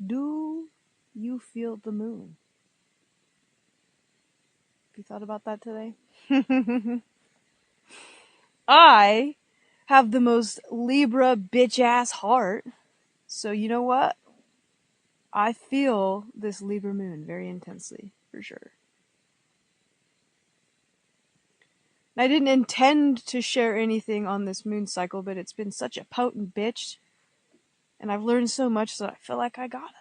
Do you feel the moon? Have you thought about that today? I have the most Libra bitch ass heart. So you know what? I feel this Libra moon very intensely, for sure. I didn't intend to share anything on this moon cycle, but it's been such a potent bitch. And I've learned so much that I feel like I gotta.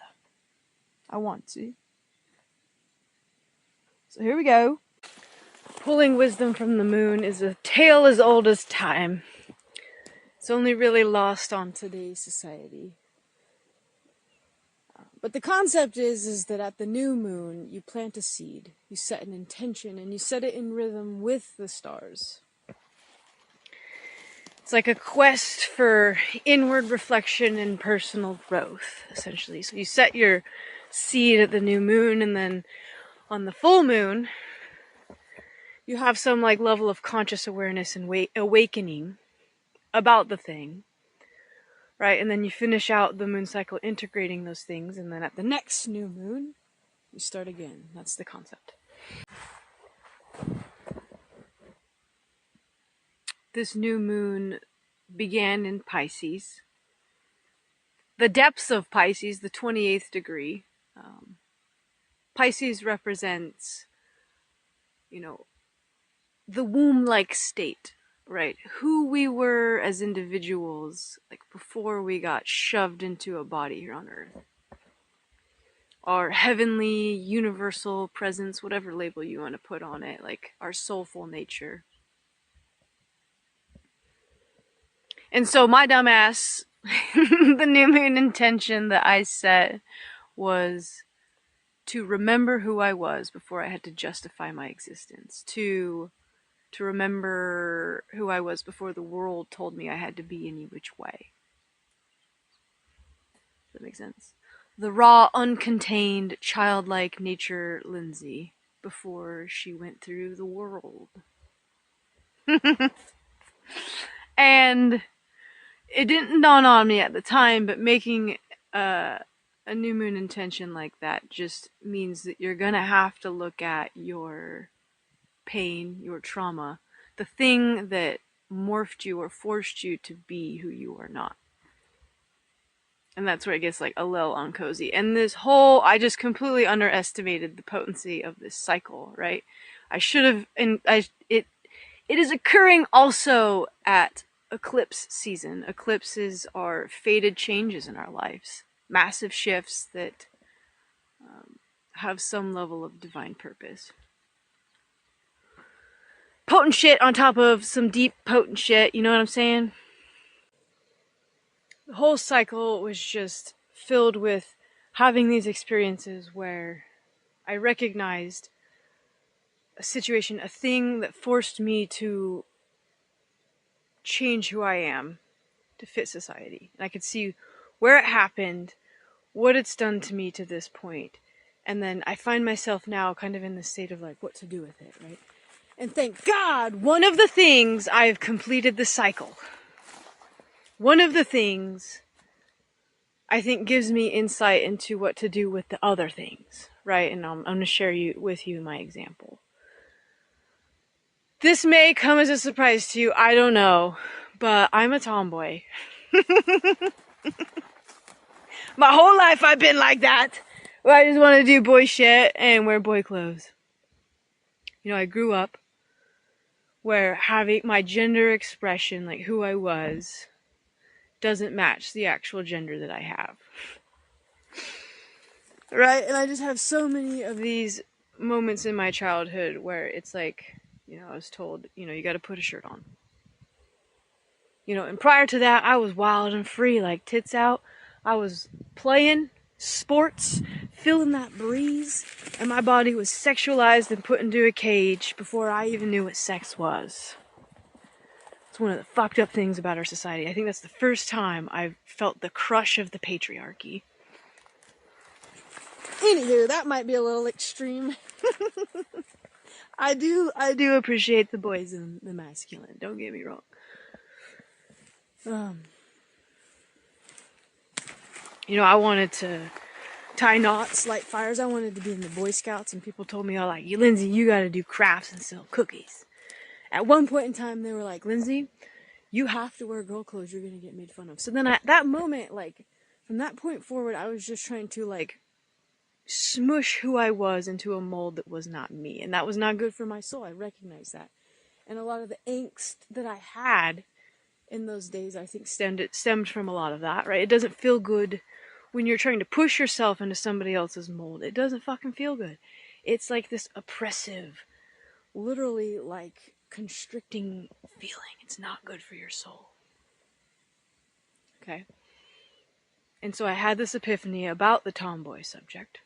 I want to. So here we go. Pulling wisdom from the moon is a tale as old as time. It's only really lost on today's society. But the concept is that at the new moon, you plant a seed, you set an intention, and you set it in rhythm with the stars. It's like a quest for inward reflection and personal growth, essentially. So you set your seed at the new moon, and then on the full moon, you have some like level of conscious awareness and awakening about the thing, right? And then you finish out the moon cycle integrating those things, and then at the next new moon, you start again. That's the concept. This new moon began in Pisces. The depths of Pisces, the 28th degree. Pisces represents, the womb-like state, right? Who we were as individuals, like before we got shoved into a body here on Earth. Our heavenly, universal presence, whatever label you want to put on it, like our soulful nature. And so my dumbass, the new moon intention that I set was to remember who I was before I had to justify my existence. To remember who I was before the world told me I had to be any which way. Does that make sense? The raw, uncontained, childlike nature Lindsay before she went through the world. And it didn't dawn on me at the time, but making a new moon intention like that just means that you're gonna have to look at your pain, your trauma, the thing that morphed you or forced you to be who you are not. And that's where it gets like a little uncozy. And this whole, I just completely underestimated the potency of this cycle, right? I should have, and it is occurring also at eclipse season. Eclipses are fated changes in our lives, massive shifts that have some level of divine purpose. Potent shit on top of some deep potent shit, you know what I'm saying? The whole cycle was just filled with having these experiences where I recognized a situation, a thing that forced me to change who I am to fit society. And I could see where it happened, what it's done to me to this point. And then I find myself now kind of in the state of like what to do with it, right? And thank God, one of the things I've completed the cycle. One of the things I think gives me insight into what to do with the other things, right? And I'm going to share with you my example. This may come as a surprise to you, I don't know, but I'm a tomboy. My whole life I've been like that, where I just want to do boy shit and wear boy clothes. I grew up where having my gender expression, like who I was, doesn't match the actual gender that I have. Right? And I just have so many of these moments in my childhood where it's like, I was told, you gotta put a shirt on. And prior to that, I was wild and free, like tits out. I was playing sports, feeling that breeze, and my body was sexualized and put into a cage before I even knew what sex was. It's one of the fucked up things about our society. I think that's the first time I've felt the crush of the patriarchy. Anywho, that might be a little extreme. I do appreciate the boys and the masculine, don't get me wrong. I wanted to tie knots, light fires. I wanted to be in the Boy Scouts, and people told me, "Oh, like, Lindsay, you gotta do crafts and sell cookies." At one point in time, they were like, "Lindsay, you have to wear girl clothes. You're gonna get made fun of." So then, at that moment, like, from that point forward, I was just trying to like smush who I was into a mold that was not me, and that was not good for my soul. I recognize that, and a lot of the angst that I had in those days, I think stemmed from a lot of that, right? It doesn't feel good when you're trying to push yourself into somebody else's mold. It doesn't fucking feel good. It's like this oppressive, literally like constricting feeling. It's not good for your soul. Okay? And so I had this epiphany about the tomboy subject.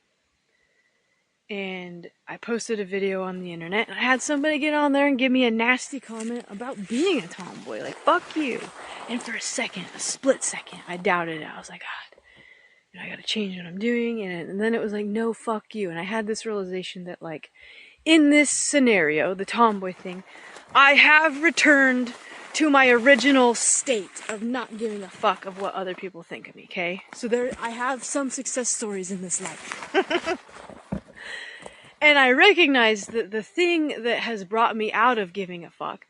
And I posted a video on the internet, and I had somebody get on there and give me a nasty comment about being a tomboy. Like, fuck you. And for a split second, I doubted it. I was like, God, I gotta change what I'm doing. And then it was like, no, fuck you. And I had this realization that, like, in this scenario, the tomboy thing, I have returned to my original state of not giving a fuck of what other people think of me, okay? So I have some success stories in this life. And I recognize that the thing that has brought me out of giving a fuck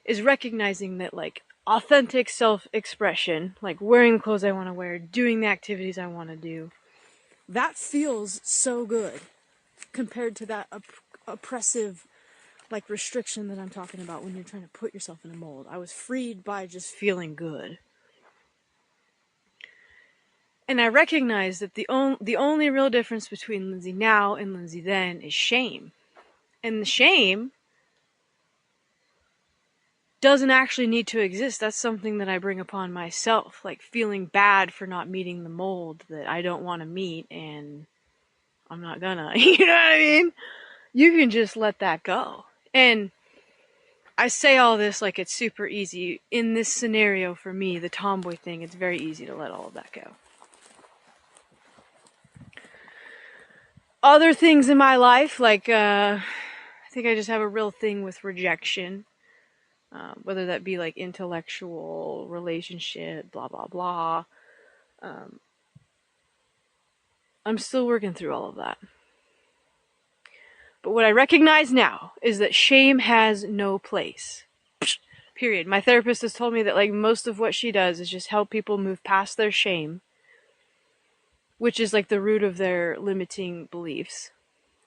is recognizing that, like, authentic self-expression, like wearing the clothes I want to wear, doing the activities I want to do, that feels so good compared to that oppressive, like, restriction that I'm talking about when you're trying to put yourself in a mold. I was freed by just feeling good. And I recognize that the only real difference between Lindsay now and Lindsay then is shame. And the shame doesn't actually need to exist. That's something that I bring upon myself, like feeling bad for not meeting the mold that I don't want to meet, and I'm not gonna. You know what I mean? You can just let that go. And I say all this like it's super easy. In this scenario for me, the tomboy thing, it's very easy to let all of that go. Other things in my life, like, I think I just have a real thing with rejection. Whether that be like intellectual, relationship, blah, blah, blah. I'm still working through all of that. But what I recognize now is that shame has no place. Period. My therapist has told me that, like, most of what she does is just help people move past their shame, which is like the root of their limiting beliefs.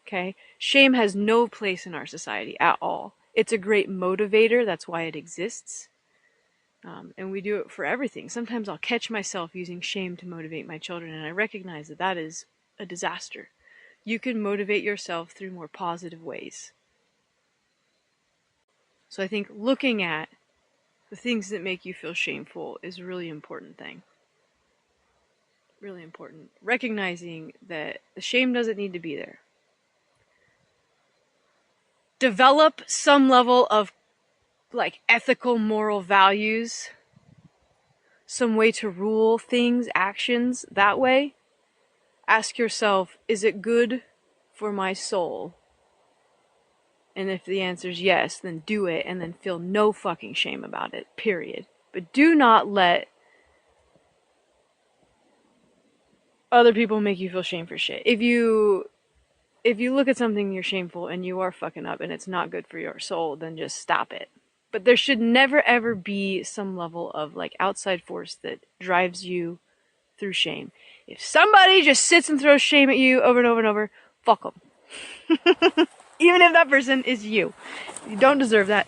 Okay? Shame has no place in our society at all. It's a great motivator. That's why it exists. And we do it for everything. Sometimes I'll catch myself using shame to motivate my children, and I recognize that that is a disaster. You can motivate yourself through more positive ways. So I think looking at the things that make you feel shameful is a really important thing. Really important. Recognizing that the shame doesn't need to be there. Develop some level of, like, ethical, moral values. Some way to rule things, actions that way. Ask yourself, is it good for my soul? And if the answer is yes, then do it, and then feel no fucking shame about it, period. But do not let other people make you feel shame for shit. If you look at something you're shameful and you are fucking up and it's not good for your soul, then just stop it. But there should never ever be some level of, like, outside force that drives you through shame. If somebody just sits and throws shame at you over and over and over, fuck them. Even if that person is you. You don't deserve that.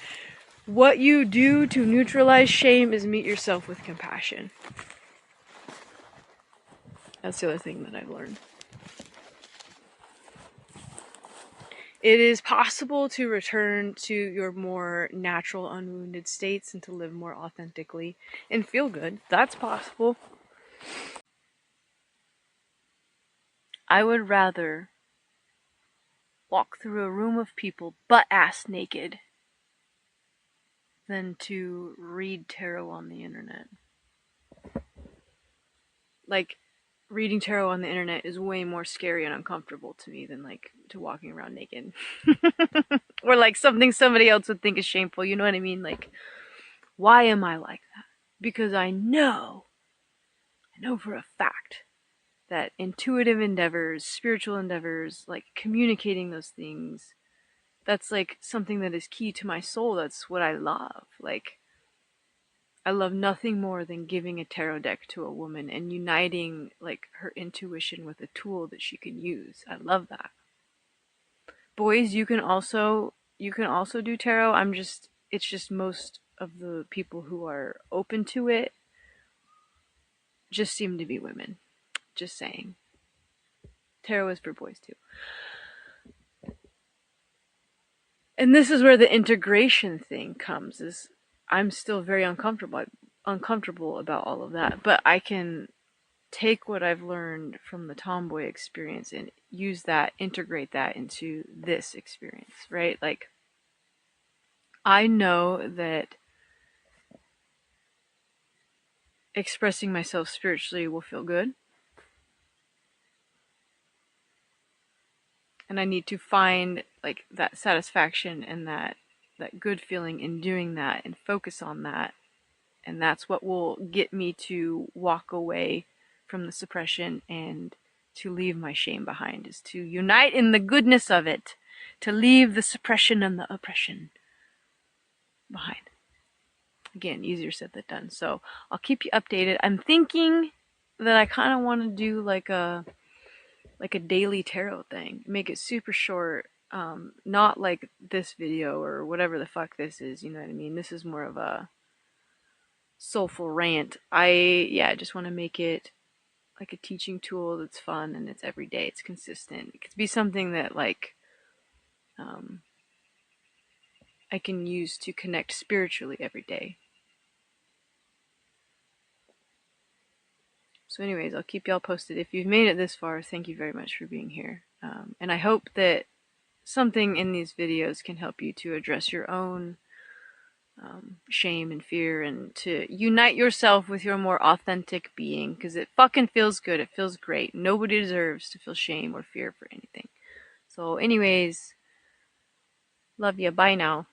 What you do to neutralize shame is meet yourself with compassion. That's the other thing that I've learned. It is possible to return to your more natural, unwounded states and to live more authentically and feel good. That's possible. I would rather walk through a room of people butt-ass naked than to read tarot on the internet. Like, reading tarot on the internet is way more scary and uncomfortable to me than, like, to walking around naked. Or, like, something somebody else would think is shameful, you know what I mean? Like, why am I like that? Because I know for a fact that intuitive endeavors, spiritual endeavors, like communicating those things, that's like something that is key to my soul. That's what I love. Like, I love nothing more than giving a tarot deck to a woman and uniting like her intuition with a tool that she can use. I love that. Boys, you can also do tarot. It's just most of the people who are open to it just seem to be women. Just saying. Tarot is for boys too. And this is where the integration thing comes. Is I'm still very uncomfortable about all of that, but I can take what I've learned from the tomboy experience and use that, integrate that into this experience, right? Like, I know that expressing myself spiritually will feel good. And I need to find like that satisfaction and that good feeling in doing that and focus on that. And that's what will get me to walk away from the suppression and to leave my shame behind, is to unite in the goodness of it, to leave the suppression and the oppression behind. Again, easier said than done. So I'll keep you updated. I'm thinking that I kind of want to do like a daily tarot thing. Make it super short. Not like this video or whatever the fuck this is, you know what I mean? This is more of a soulful rant. I just want to make it like a teaching tool that's fun and it's every day, it's consistent. It could be something that like I can use to connect spiritually every day. So anyways, I'll keep y'all posted. If you've made it this far, thank you very much for being here. And I hope that something in these videos can help you to address your own shame and fear and to unite yourself with your more authentic being, because it fucking feels good. It feels great. Nobody deserves to feel shame or fear for anything. So anyways, love ya. Bye now.